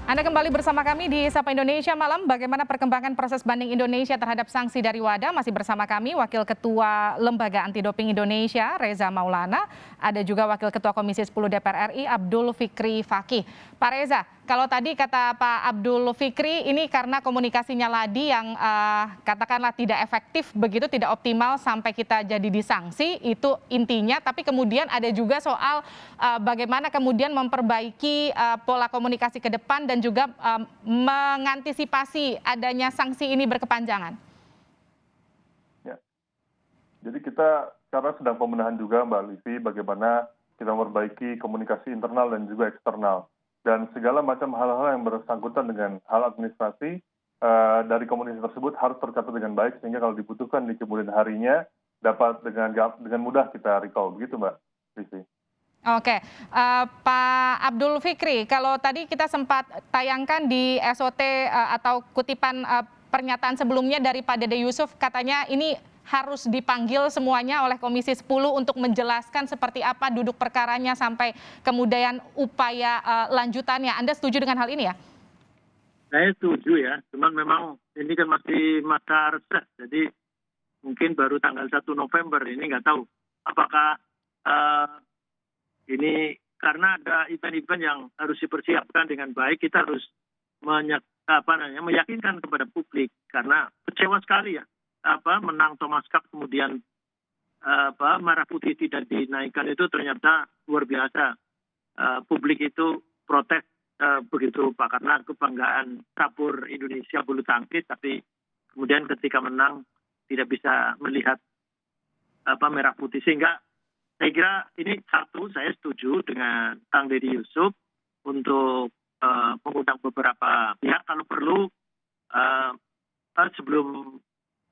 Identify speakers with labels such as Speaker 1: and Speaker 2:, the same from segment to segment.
Speaker 1: Anda kembali bersama kami di Sapa Indonesia Malam. Bagaimana perkembangan proses banding Indonesia terhadap sanksi dari WADA? Masih bersama kami Wakil Ketua Lembaga Anti Doping Indonesia, Reza Maulana. Ada juga Wakil Ketua Komisi 10 DPR RI, Abdul Fikri Fakih. Pak Reza, kalau tadi kata Pak Abdul Fikri, ini karena komunikasinya Ladi yang katakanlah tidak efektif, begitu tidak optimal sampai kita jadi disanksi, itu intinya. Tapi kemudian ada juga soal bagaimana kemudian memperbaiki pola komunikasi ke depan dan juga mengantisipasi adanya sanksi ini berkepanjangan.
Speaker 2: Ya. Jadi kita karena sedang pemenahan juga Mbak Livi, bagaimana kita memperbaiki komunikasi internal dan juga eksternal. Dan segala macam hal-hal yang bersangkutan dengan hal administrasi dari komunikasi tersebut harus tercatat dengan baik, sehingga kalau dibutuhkan di kemudian harinya dapat dengan mudah kita recall. Begitu Mbak Livi.
Speaker 1: Oke, Pak Abdul Fikri, kalau tadi kita sempat tayangkan di SOT atau kutipan pernyataan sebelumnya dari Pak Dede Yusuf, katanya ini harus dipanggil semuanya oleh Komisi 10 untuk menjelaskan seperti apa duduk perkaranya sampai kemudian upaya lanjutannya. Anda setuju dengan hal ini ya?
Speaker 3: Saya setuju ya, cuman memang ini kan masih masa reses, jadi mungkin baru tanggal 1 November ini nggak tahu apakah ini karena ada event-event yang harus dipersiapkan dengan baik, kita harus meyakinkan kepada publik, karena kecewa sekali ya, menang Thomas Cup kemudian merah putih tidak dinaikkan, itu ternyata luar biasa. Publik itu protes begitu Pak, karena kebanggaan cabur Indonesia bulu tangkis, tapi kemudian ketika menang tidak bisa melihat merah putih, sehingga saya kira ini satu, saya setuju dengan Kang Dede Yusuf untuk mengundang beberapa pihak kalau perlu sebelum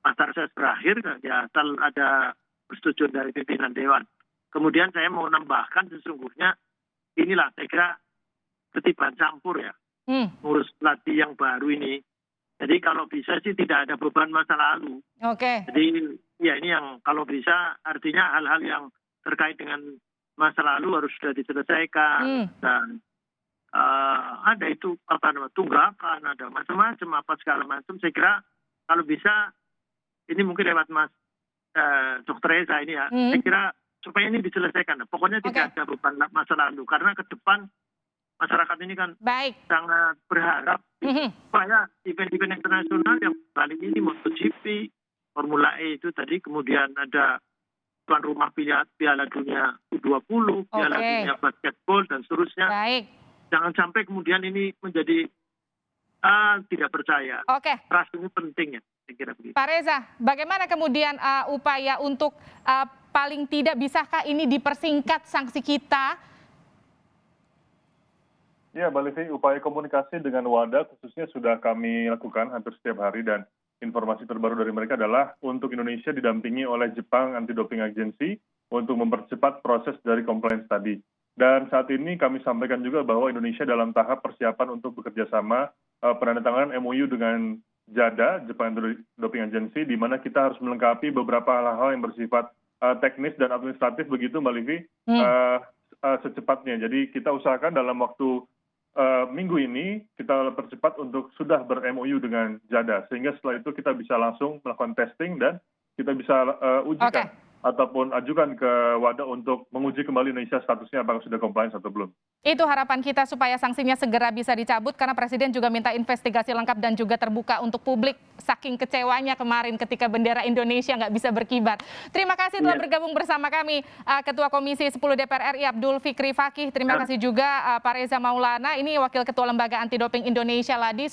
Speaker 3: masa reses berakhir ya, asal ada persetujuan dari pimpinan Dewan. Kemudian saya mau nambahkan, sesungguhnya inilah saya kira ketiban campur ya, ngurus pelatih yang baru ini. Jadi kalau bisa sih tidak ada beban masa lalu.
Speaker 1: Oke.
Speaker 3: Jadi ya ini yang kalau bisa artinya hal-hal yang terkait dengan masa lalu harus sudah diselesaikan. Dan ada itu tunggakan, ada macam-macam segala macam. Saya kira kalau bisa ini mungkin lewat Mas Dr. Reza ini ya, saya kira supaya ini diselesaikan. Pokoknya tidak ada beban masa lalu, karena ke depan masyarakat ini kan sangat berharap supaya event-event internasional yang kali ini MotoGP, Formula E itu tadi, kemudian ada tuan rumah Piala Dunia U20, Piala Dunia Basketball dan seterusnya. Jangan sampai kemudian ini menjadi tidak percaya. Trust ini penting ya, saya kira begitu.
Speaker 1: Pak Reza, bagaimana kemudian upaya untuk paling tidak bisakah ini dipersingkat sanksi kita?
Speaker 2: Ya, Mbak Livi, upaya komunikasi dengan WADA khususnya sudah kami lakukan hampir setiap hari, dan informasi terbaru dari mereka adalah untuk Indonesia didampingi oleh Jepang Anti-Doping Agency untuk mempercepat proses dari compliance tadi. Dan saat ini kami sampaikan juga bahwa Indonesia dalam tahap persiapan untuk bekerja sama penandatanganan MOU dengan JADA, Jepang Anti-Doping Agency, di mana kita harus melengkapi beberapa hal-hal yang bersifat teknis dan administratif begitu Mbak Livi, secepatnya. Jadi kita usahakan dalam waktu minggu ini kita percepat untuk sudah ber-MOU dengan JADA, sehingga setelah itu kita bisa langsung melakukan testing dan kita bisa ujikan ataupun ajukan ke WADA untuk menguji kembali Indonesia statusnya apakah sudah compliance atau belum.
Speaker 1: Itu harapan kita supaya sanksinya segera bisa dicabut, karena Presiden juga minta investigasi lengkap dan juga terbuka untuk publik, saking kecewanya kemarin ketika bendera Indonesia nggak bisa berkibar. Terima kasih telah bergabung bersama kami Ketua Komisi 10 DPR RI Abdul Fikri Fakih. Terima kasih juga Pak Reza Maulana, ini Wakil Ketua Lembaga Anti Doping Indonesia Ladi.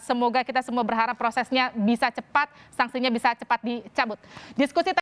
Speaker 1: Semoga kita semua berharap prosesnya bisa cepat, sanksinya bisa cepat dicabut. Diskusi